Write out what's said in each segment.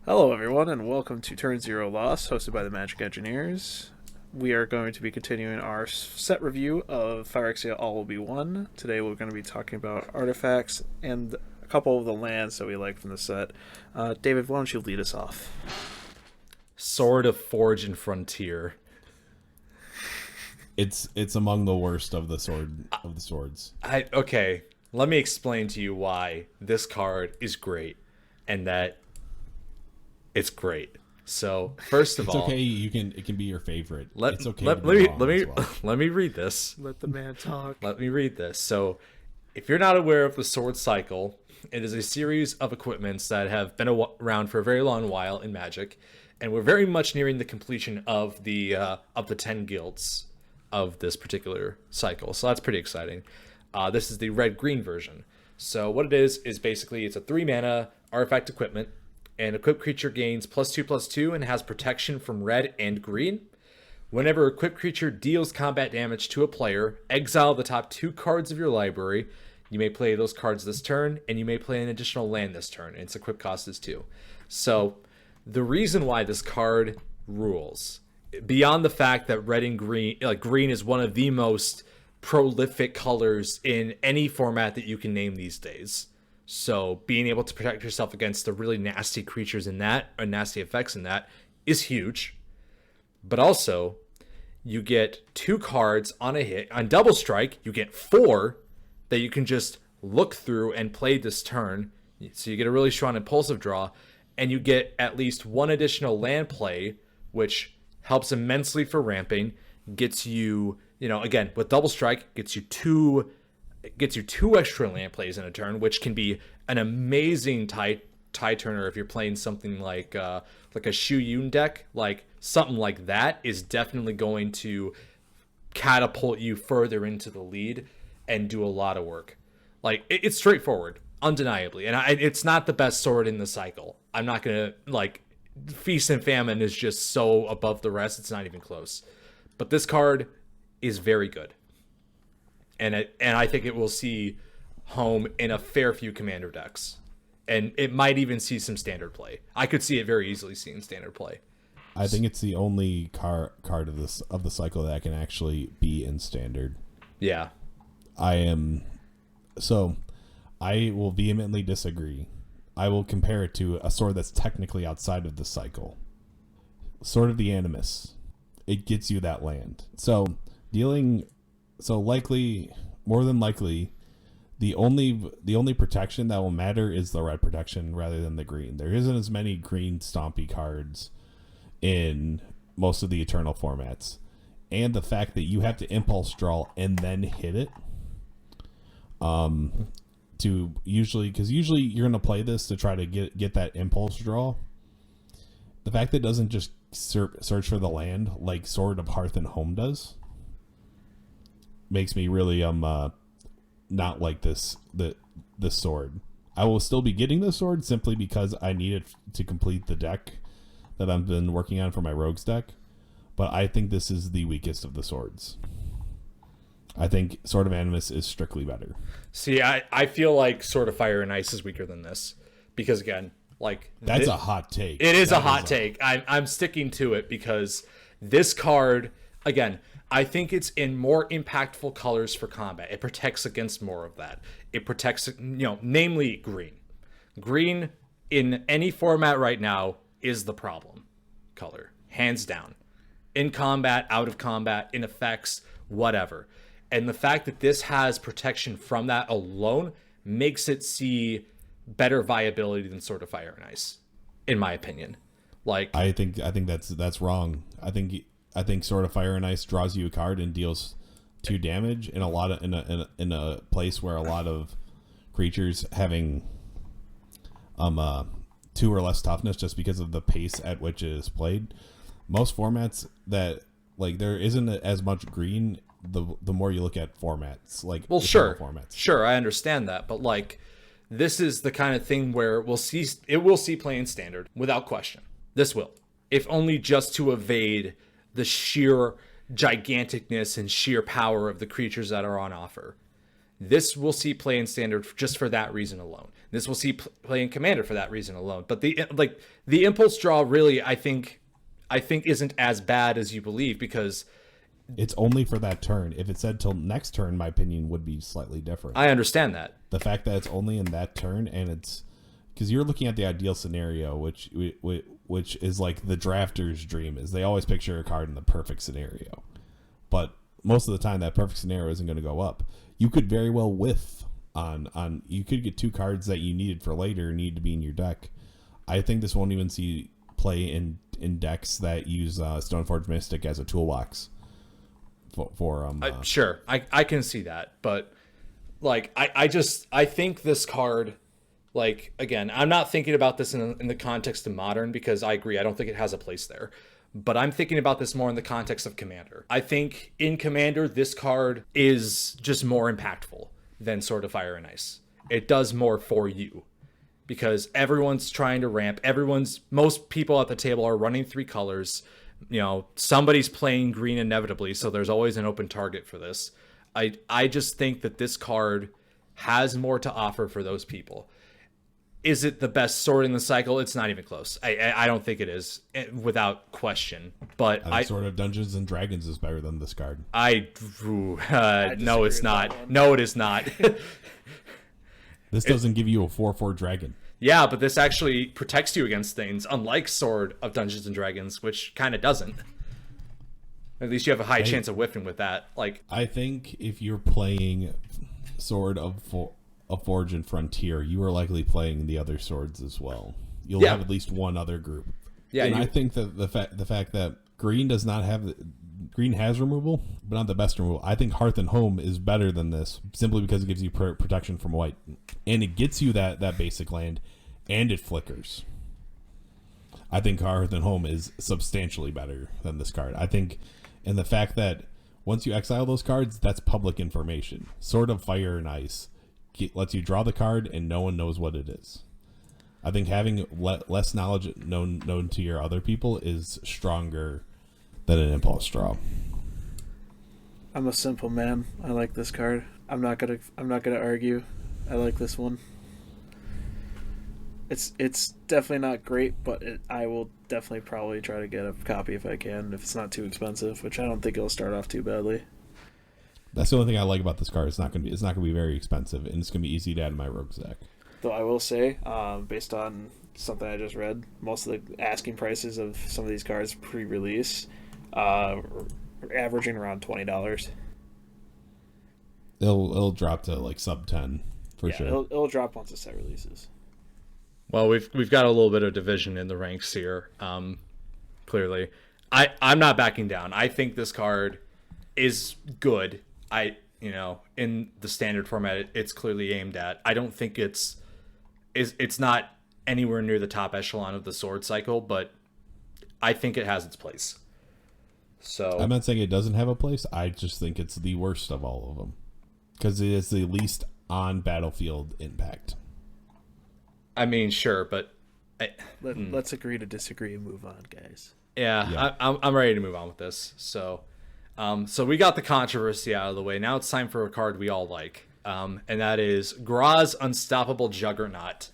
Hello, everyone, and welcome to Turn Zero Lost, hosted by the Magic Engineers. We are going to be continuing our set review of Phyrexia All Will Be One. Today we're going to be talking about artifacts and a couple of the lands that we like from the set. David, why don't you lead us off? Sword of Forge and Frontier. It's among the worst of the swords. Okay, let me explain to you why this card is great and that it's great. So first of It's all, okay. It can be your favorite. It's okay. Let to be me wrong let me as well. let me read this. Let the man talk. Let me read this. So, if you're not aware of the sword cycle, it is a series of equipments that have been around for a very long while in Magic, and we're very much nearing the completion of the 10 guilds of this particular cycle. So that's pretty exciting. This is the red-green version. So what it is basically it's a 3-mana artifact equipment. An equipped creature gains +2/+2 and has protection from red and green. Whenever equipped creature deals combat damage to a player, exile the top 2 cards of your library. You may play those cards this turn, and you may play an additional land this turn, and its equip cost is 2. So, the reason why this card rules, beyond the fact that red and green, green is one of the most prolific colors in any format that you can name these days. So being able to protect yourself against the really nasty creatures in that, or nasty effects in that, is huge. But also, you get 2 cards on a hit. On double strike, you get 4 that you can just look through and play this turn. So you get a really strong impulsive draw, and you get at least 1 additional land play, which helps immensely for ramping. Gets you, again, with double strike, gets you 2 extra land plays in a turn, which can be an amazing tie turner if you're playing something like a Shu Yun deck. Like something like that is definitely going to catapult you further into the lead and do a lot of work. Like it's straightforward, undeniably, and it's not the best sword in the cycle. I'm not gonna Feast and Famine is just so above the rest; it's not even close. But this card is very good. And I think it will see home in a fair few commander decks, and it might even see some standard play. I could see it very easily seeing standard play. I think it's the only card of the cycle that can actually be in standard. Yeah, I will vehemently disagree. I will compare it to a sword that's technically outside of the cycle. Sword of the Animus. It gets you that land. More than likely, the only protection that will matter is the red protection rather than the green. There isn't as many green stompy cards in most of the Eternal formats, and the fact that you have to impulse draw and then hit it, because usually you're gonna play this to try to get that impulse draw. The fact that it doesn't just search for the land like Sword of Hearth and Home does makes me really not like this sword. I will still be getting this sword simply because I need it to complete the deck that I've been working on for my rogues deck, but I think this is the weakest of the swords. I think Sword of Animus is strictly better. See, I feel like Sword of Fire and Ice is weaker than this because again, that's a hot take. It is a hot take. I'm sticking to it because this card, again, I think it's in more impactful colors for combat. It protects against more of that. It protects, namely green. Green in any format right now is the problem color, hands down. In combat, out of combat, in effects, whatever. And the fact that this has protection from that alone makes it see better viability than Sword of Fire and Ice, in my opinion. I think that's wrong. I think Sword of Fire and Ice draws you a card and deals 2 damage in a place where a lot of creatures having 2 or less toughness just because of the pace at which it is played. Most formats that there isn't as much green. The more you look at formats, sure, I understand that, but this is the kind of thing where we'll see play in standard without question. This will, if only just to evade the sheer giganticness and sheer power of the creatures that are on offer. This will see play in standard just for that reason alone. This will see play in Commander for that reason alone. But the impulse draw really, I think isn't as bad as you believe, because it's only for that turn. If it said till next turn, my opinion would be slightly different. I understand that. The fact that it's only in that turn, and it's because you're looking at the ideal scenario, which is like the drafter's dream, is they always picture a card in the perfect scenario. But most of the time, that perfect scenario isn't going to go up. You could very well whiff on you could get 2 cards that you needed for later need to be in your deck. I think this won't even see play in decks that use Stoneforge Mystic as a toolbox. Sure, I can see that, but like I think this card, like, again, I'm not thinking about this in the context of Modern, because I agree, I don't think it has a place there. But I'm thinking about this more in the context of Commander. I think in Commander, this card is just more impactful than Sword of Fire and Ice. It does more for you, because everyone's trying to ramp. Most people at the table are running 3 colors. You know, somebody's playing green inevitably, so there's always an open target for this. I just think that this card has more to offer for those people. Is it the best sword in the cycle? It's not even close. I don't think it is, without question. But I think Sword of Dungeons and Dragons is better than this card. No, it's not. No, it is not. This doesn't give you a 4/4 dragon. Yeah, but this actually protects you against things, unlike Sword of Dungeons and Dragons, which kind of doesn't. At least you have a high chance of whiffing with that. Like, I think if you're playing Sword of Forge and Frontier, you are likely playing the other swords as well. You'll have at least one other group. Yeah, and I think that the fact that green does not have green has removal, but not the best removal. I think Hearth and Home is better than this, simply because it gives you protection from white, and it gets you that basic land, and it flickers. I think Hearth and Home is substantially better than this card. I think, and the fact that once you exile those cards, that's public information. Sword of Fire and Ice lets you draw the card, and no one knows what it is. I think having less knowledge known to your other people is stronger than an impulse draw. I'm a simple man. I like this card. I'm not gonna argue. I like this one. It's definitely not great, but I will definitely probably try to get a copy if I can, if it's not too expensive, which I don't think it'll start off too badly. That's the only thing I like about this card. It's not gonna be very expensive, and it's gonna be easy to add in my rogue's deck. Though I will say, based on something I just read, most of the asking prices of some of these cards pre-release are averaging around $20. It'll drop to like sub 10 for sure. It'll drop once the set releases. Well, we've got a little bit of division in the ranks here. Clearly, I'm not backing down. I think this card is good. In the standard format, it's clearly aimed at. I don't think it's not anywhere near the top echelon of the sword cycle, but I think it has its place. So I'm not saying it doesn't have a place. I just think it's the worst of all of them, because it is the least on battlefield impact. I mean, sure, but let's agree to disagree and move on, guys. Yeah. I'm ready to move on with this. So we got the controversy out of the way. Now it's time for a card we all like, and that is Gra's Unstoppable Juggernaut.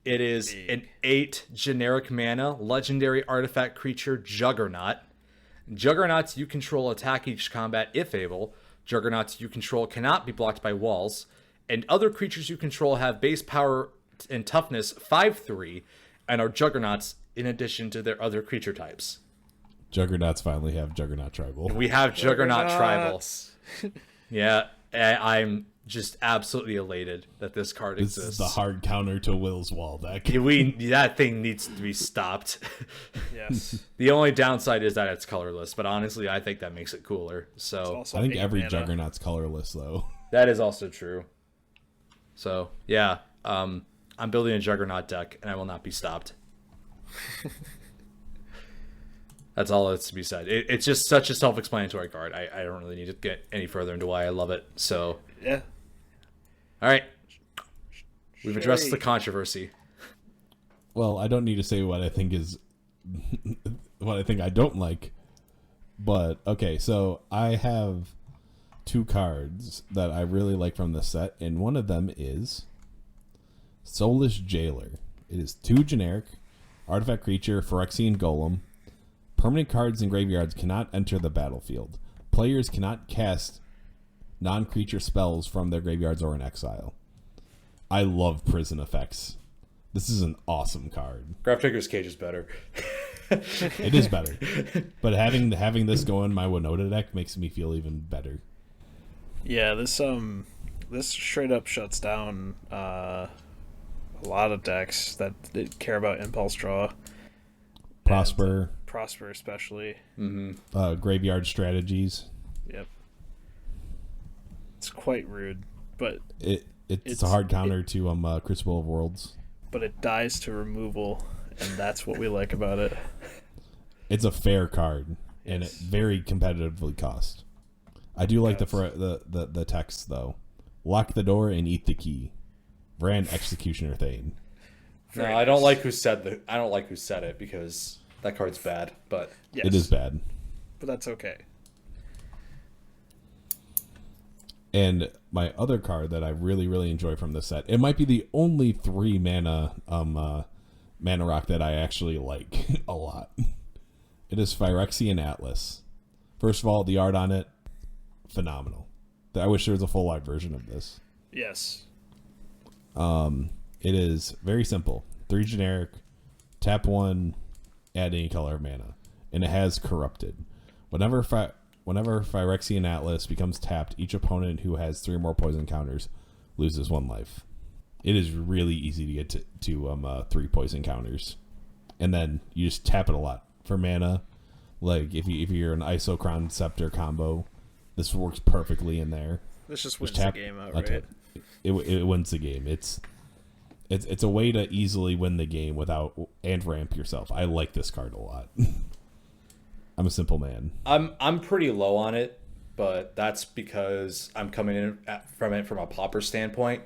It is an 8 generic mana legendary artifact creature Juggernaut. Juggernauts you control attack each combat if able. Juggernauts you control cannot be blocked by walls, and other creatures you control have base power and toughness 5/3 and are Juggernauts in addition to their other creature types. Juggernauts finally have Juggernaut Tribal. We have Juggernaut Tribal. Yeah, I'm just absolutely elated that this card exists. This is the hard counter to Will's Wall deck. That thing needs to be stopped. Yes. The only downside is that it's colorless, but honestly, I think that makes it cooler. So I think every Juggernaut's colorless, though. That is also true. So yeah, I'm building a Juggernaut deck, and I will not be stopped. That's all that's to be said. It's just such a self-explanatory card. I don't really need to get any further into why I love it. So yeah. All right. We've addressed the controversy. Well, I don't need to say what I think is what I think I don't like. But okay, so I have 2 cards that I really like from the set, and one of them is Soulless Jailer. It is 2 generic, artifact creature, Phyrexian Golem. Permanent cards in graveyards cannot enter the battlefield. Players cannot cast non-creature spells from their graveyards or in exile. I love prison effects. This is an awesome card. Grafdigger's Cage is better. It is better. But having this go in my Winota deck makes me feel even better. Yeah, this straight up shuts down a lot of decks that care about impulse draw. Prosper. Prosper especially. Graveyard strategies. Yep. It's quite rude, but it's a hard counter to Crucible of Worlds. But it dies to removal, and that's what we like about it. It's a fair card, and it very competitively cost. I do like the text though. Lock the door and eat the key. Brand Executioner Thane. No, I don't like who said it because that card's bad. But yes, it is bad, but that's okay. And my other card that I really, really enjoy from this set, it might be the only 3 mana mana rock that I actually like a lot. It is Phyrexian Atlas. First of all, the art on it, phenomenal. I wish there was a full art version of this. Yes. It is very simple. 3 generic, tap 1, add any color of mana. And it has Corrupted. Whenever Phyrexian Atlas becomes tapped, each opponent who has 3 or more poison counters loses 1 life. It is really easy to get to 3 poison counters. And then you just tap it a lot for mana. Like if you're an Isocron Scepter combo, this works perfectly in there. This just wins the game outright. It wins the game. It's a way to easily win the game and ramp yourself. I like this card a lot. I'm a simple man. I'm pretty low on it, but that's because I'm coming in from a popper standpoint,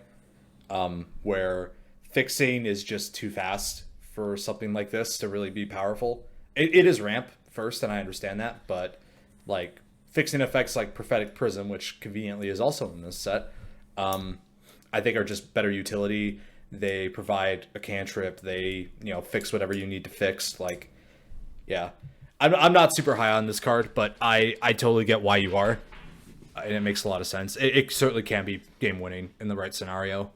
where fixing is just too fast for something like this to really be powerful. It is ramp first, and I understand that, but like fixing effects like Prophetic Prism, which conveniently is also in this set, I think are just better utility. They provide a cantrip. They fix whatever you need to fix. Like, yeah. I'm not super high on this card, but I totally get why you are, and it makes a lot of sense. It certainly can be game winning in the right scenario.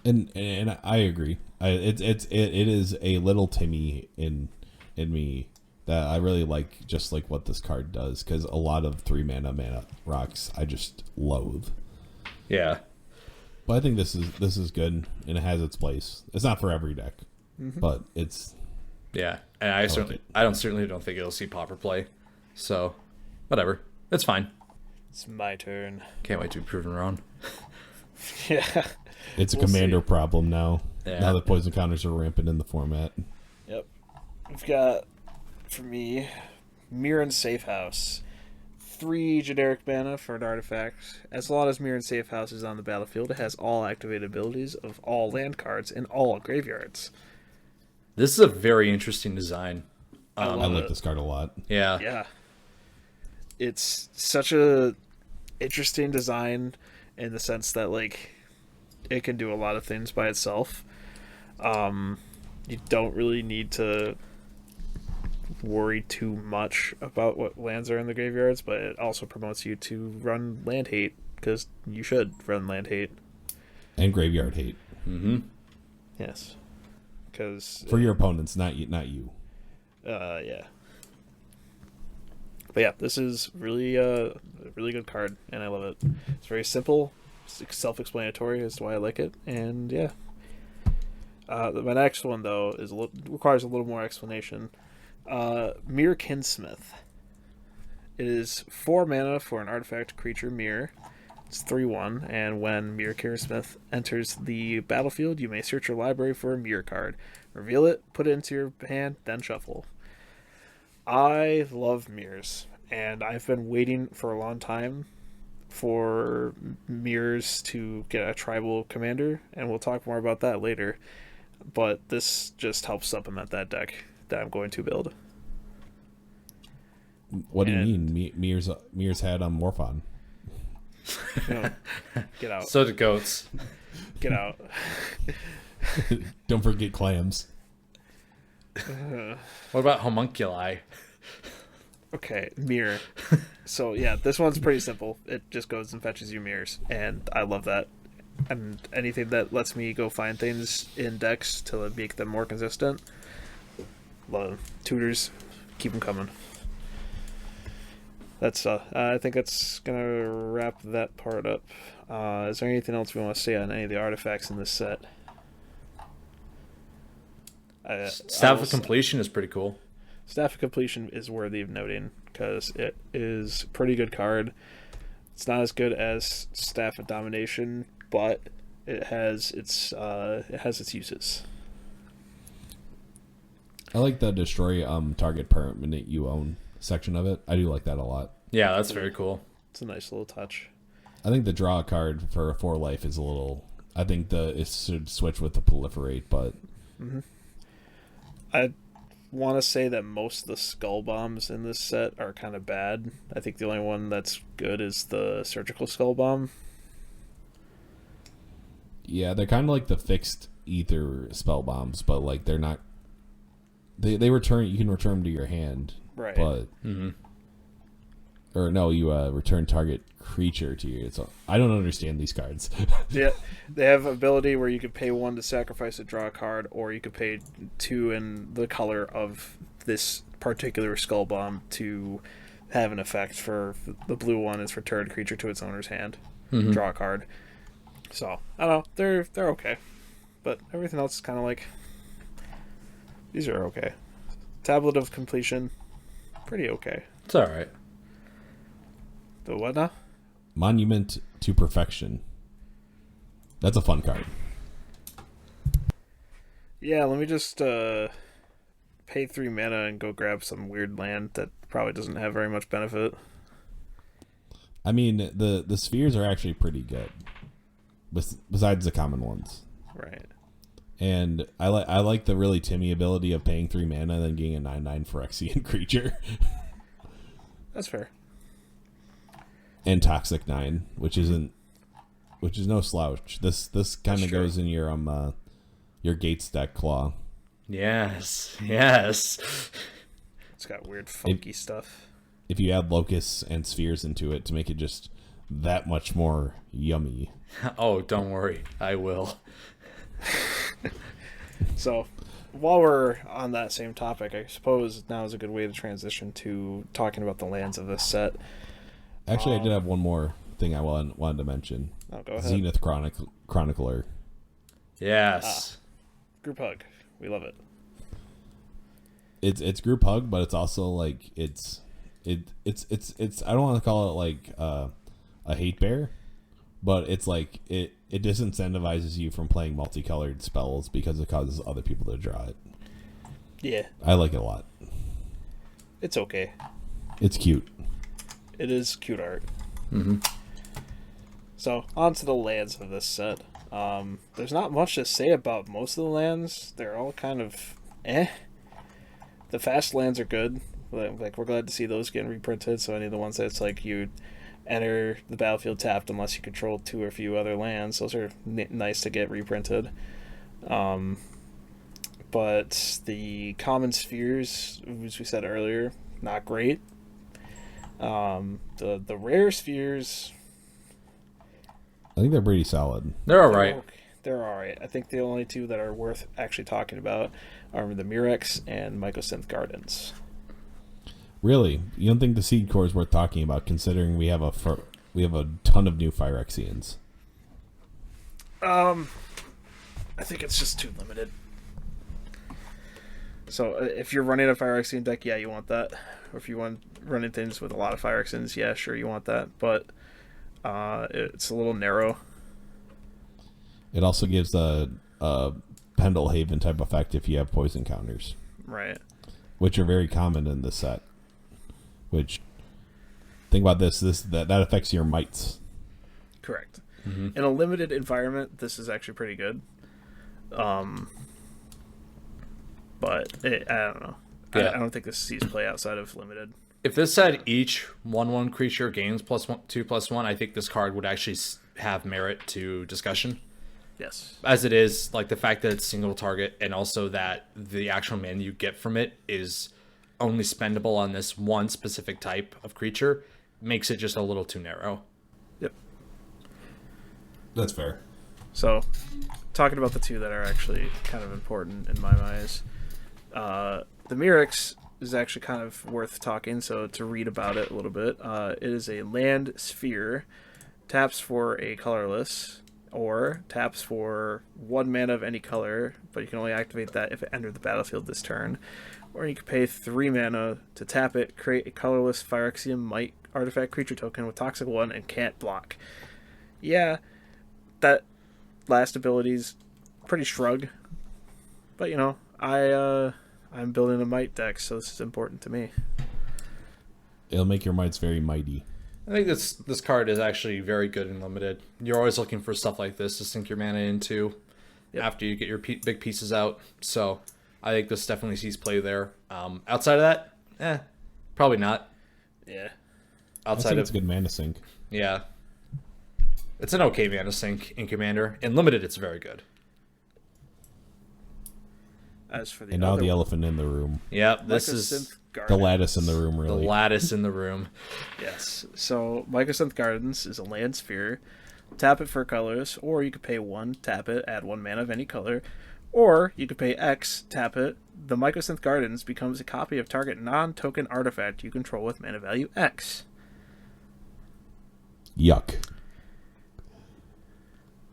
And I agree. It is a little Timmy in me that I really like, just like what this card does, because a lot of 3 mana rocks I just loathe. Yeah, but I think this is good, and it has its place. It's not for every deck, but it's. Yeah, and I certainly don't think it'll see popper play. So, whatever. It's fine. It's my turn. Can't wait to be proven wrong. Yeah. It's a commander problem now. Yeah. Now that poison counters are rampant in the format. Yep. We've got, for me, Mirren Safe House. 3 generic mana for an artifact. As long as Mirren Safe House is on the battlefield, it has all activated abilities of all land cards in all graveyards. This is a very interesting design. I like this card a lot. Yeah. Yeah. It's such a interesting design in the sense that, like, it can do a lot of things by itself. You don't really need to worry too much about what lands are in the graveyards, but it also promotes you to run land hate, because you should run land hate. And graveyard hate. Mm-hmm. Yes. Because for your opponents, not you. Yeah. But yeah, this is really a really good card, and I love it. It's very simple, self-explanatory as to why I like it, and yeah. My next one though requires a little more explanation. Mirror Kinsmith. It is 4 mana for an artifact creature mirror. It's 3/1, and when Mirror Kinsmith enters the battlefield, you may search your library for a mirror card. Reveal it, put it into your hand, then shuffle. I love mirrors, and I've been waiting for a long time for mirrors to get a tribal commander, and we'll talk more about that later. But this just helps supplement that deck that I'm going to build. What do you mean? Mirrors had Morphon. You know, get out. So do goats. Get out. Don't forget clams. What about homunculi? Okay, mirror. So yeah, this one's pretty simple. It just goes and fetches you mirrors, and I love that. And anything that lets me go find things in decks to make them more consistent. Love them. Tutors, keep them coming. That's I think that's gonna wrap that part up. Is there anything else we want to say on any of the artifacts in this set? Staff of Completion is pretty cool. Staff of Completion is worthy of noting because it is a pretty good card. It's not as good as Staff of Domination, but it has its uses. I like the destroy target permanent you own section of it. I do like that a lot. Yeah, that's very cool. It's a nice little touch. I think the draw card for a 4 life is a little. I think it should switch with the proliferate, but I want to say that most of the skull bombs in this set are kind of bad. I think the only one that's good is the surgical skull bomb. yeah, they're kind of like the fixed ether spell bombs, but like they're not. They return. You can return them to your hand, Right. but or no, you return target creature to you. So I don't understand these cards. Yeah, they have ability where you could pay 1 to sacrifice to draw a card, or you could pay 2 in the color of this particular skull bomb to have an effect. For the blue one is return creature to its owner's hand, draw a card. So I don't know, they're okay, but everything else is kind of like these are okay. Tablet of Completion, pretty okay. It's all right. The what now? Monument to Perfection. That's a fun card. Yeah, let me just pay 3 mana and go grab some weird land that probably doesn't have very much benefit. I mean, the spheres are actually pretty good, besides the common ones. Right. And I like the really Timmy ability of paying 3 mana and then getting a 9/9 Phyrexian creature. That's fair. And Toxic 9, which is no slouch. This kind of goes in your Gates deck claw. Yes. It's got weird funky stuff. If you add locusts and spheres into it to make it just that much more yummy. Oh, don't worry. I will. So, while we're on that same topic, I suppose now is a good way to transition to talking about the lands of this set. Actually, I did have one more thing I wanted to mention. Oh, go ahead. Zenith Chronicler. Yes. Group hug. We love it. It's group hug, but it's also like it's I don't want to call it like a hate bear, but it's like it disincentivizes you from playing multicolored spells because it causes other people to draw it. Yeah. I like it a lot. It's okay. It's cute. It is cute art. Mm-hmm. So, on to the lands of this set. There's not much to say about most of the lands. They're all kind of eh. The fast lands are good. Like, we're glad to see those getting reprinted. So any of the ones that's like you enter the battlefield tapped unless you control 2 or a few other lands, those are nice to get reprinted. But the common spheres, as we said earlier, not great. The rare spheres, I think they're pretty solid. They're all right. They're all right. I think the only 2 that are worth actually talking about are the Murex and Mycosynth Gardens. Really, you don't think the Seed Core is worth talking about, considering we have a ton of new Phyrexians? I think it's just too limited. So if you're running a Phyrexian deck, yeah, you want that. Or if you want running things with a lot of Phyrexians, yeah, sure, you want that. But it's a little narrow. It also gives a Pendle Haven type effect if you have poison counters. Right. Which are very common in this set. Which, think about this that affects your mites. Correct. Mm-hmm. In a limited environment, this is actually pretty good. But I don't know. Yeah. I don't think this sees play outside of limited. If this said each 1/1 creature gains +2/+1, I think this card would actually have merit to discussion. Yes. As it is, like the fact that it's single target, and also that the actual mana you get from it is only spendable on this one specific type of creature, makes it just a little too narrow. Yep. That's fair. So, talking about the two that are actually kind of important in my eyes, the Mirrex is actually kind of worth talking, so to read about it a little bit. It is a land sphere, taps for a colorless, or taps for 1 mana of any color, but you can only activate that if it entered the battlefield this turn. Or you can pay 3 mana to tap it, create a colorless Phyrexia Might artifact creature token with Toxic 1 and can't block. Yeah, that last ability's pretty shrug, but you know, I'm building a Might deck, so this is important to me. It'll make your mites very mighty. I think this card is actually very good and limited. You're always looking for stuff like this to sink your mana into after you get your big pieces out. So I think this definitely sees play there. Outside of that, probably not. Yeah. Outside it's a good mana sink. Yeah. It's an okay mana sink in Commander. In Limited, it's very good. As for the and now the one, elephant in the room. Yep, this is the lattice in the room, really. The lattice in the room. Yes. So Mycosynth Gardens is a land sphere. Tap it for colors, or you could pay 1, tap it, add 1 mana of any color. Or you could pay X, tap it. The Mycosynth Gardens becomes a copy of target non-token artifact you control with mana value X. Yuck.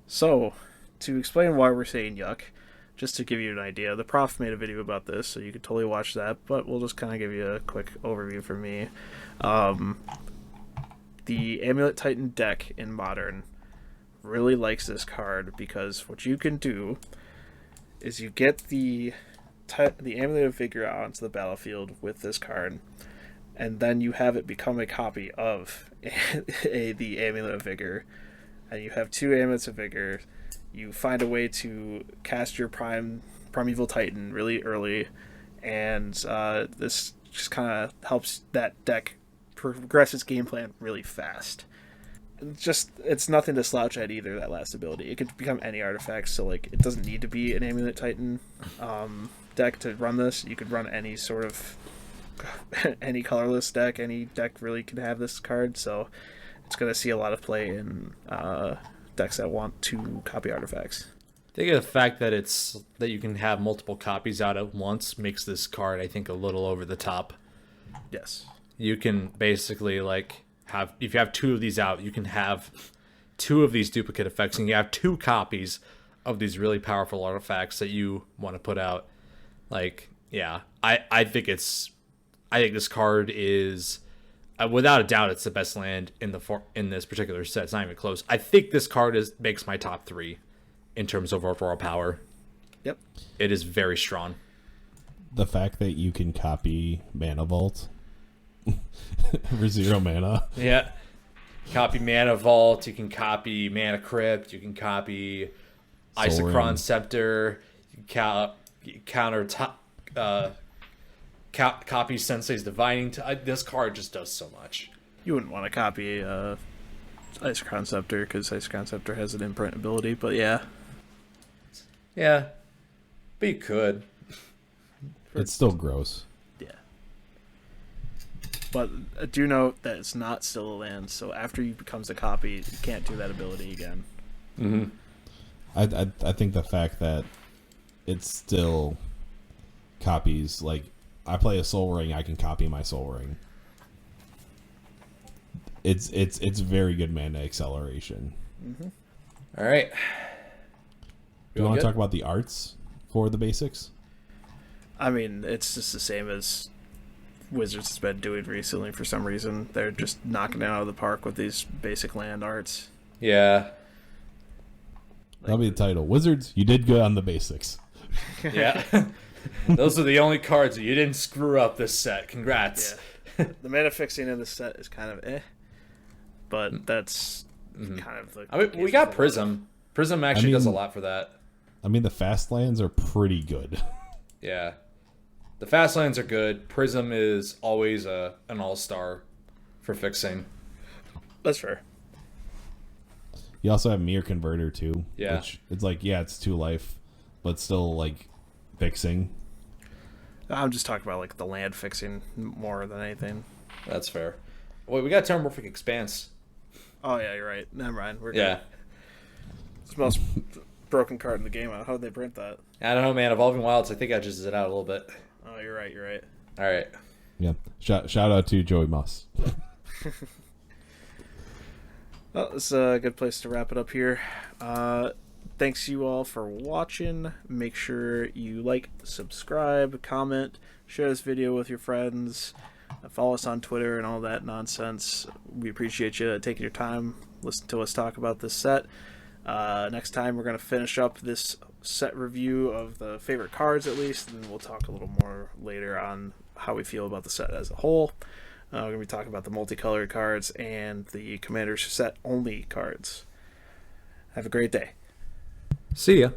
So, to explain why we're saying yuck, just to give you an idea, the prof made a video about this, so you could totally watch that, but we'll just kind of give you a quick overview from me. The Amulet Titan deck in Modern really likes this card because what you can do is you get the Amulet of Vigor out onto the battlefield with this card, and then you have it become a copy of the Amulet of Vigor, and you have 2 Amulets of Vigor. You find a way to cast your Primeval Titan really early, and this just kind of helps that deck progress its game plan really fast. It's nothing to slouch at either, that last ability. It can become any artifact, so like it doesn't need to be an Amulet Titan deck to run this. You could run any sort of any colorless deck. Any deck really can have this card, so it's going to see a lot of play in decks that want to copy artifacts. I think the fact that that you can have multiple copies out at once makes this card, I think, a little over the top. Yes. You can basically if you have 2 of these out, you can have 2 of these duplicate effects, and you have 2 copies of these really powerful artifacts that you want to put out. I think this card is, without a doubt, it's the best land in this particular set. It's not even close. I think this card makes my top 3 in terms of overall power. Yep. It is very strong. The fact that you can copy Mana Vault for 0 mana. Yeah. Copy Mana Vault. You can copy Mana Crypt. You can copy Isochron Scepter. You can copy Sensei's Divining. This card just does so much. You wouldn't want to copy Isochron Scepter because Isochron Scepter has an imprint ability, but yeah. Yeah. But you could. It's still gross. Yeah. But do note that it's not still a land, so after he becomes a copy, you can't do that ability again. Mm-hmm. I think the fact that it still copies, like, I play a Soul Ring, I can copy my Soul Ring. It's very good mana acceleration. Mm-hmm. All right. Do you want to talk about the arts for the basics? I mean, it's just the same as Wizards has been doing recently for some reason. They're just knocking it out of the park with these basic land arts. Yeah. That'll be the title. Wizards, you did good on the basics. Yeah. Those are the only cards that you didn't screw up this set. Congrats. Yeah. The mana fixing in this set is kind of but that's kind of the... I mean, we got Prism. Prism actually does a lot for that. I mean, the fast lands are pretty good. Yeah. The fast lands are good. Prism is always an all-star for fixing. That's fair. You also have Mirror Converter too. Yeah. Which it's like, yeah, it's 2 life, but still like fixing. I'm just talking about like the land fixing more than anything. That's fair. Wait, we got Terramorphic Expanse. Oh yeah, you're right. Never mind. We're Yeah. good. It's the most broken card in the game. How did they print that? I don't know, man. Evolving Wilds, I think edges it out a little bit. Oh, you're right. You're right. All right. Yeah. Shout out to Joey Moss. Well, this is a good place to wrap it up here. Thanks you all for watching. Make sure you like, subscribe, comment, share this video with your friends, follow us on Twitter and all that nonsense. We appreciate you taking your time, listen to us talk about this set. Next time we're going to finish up this set review of the favorite cards at least, and then we'll talk a little more later on how we feel about the set as a whole. We're going to be talking about the multicolored cards and the Commander's set only cards. Have a great day. See ya.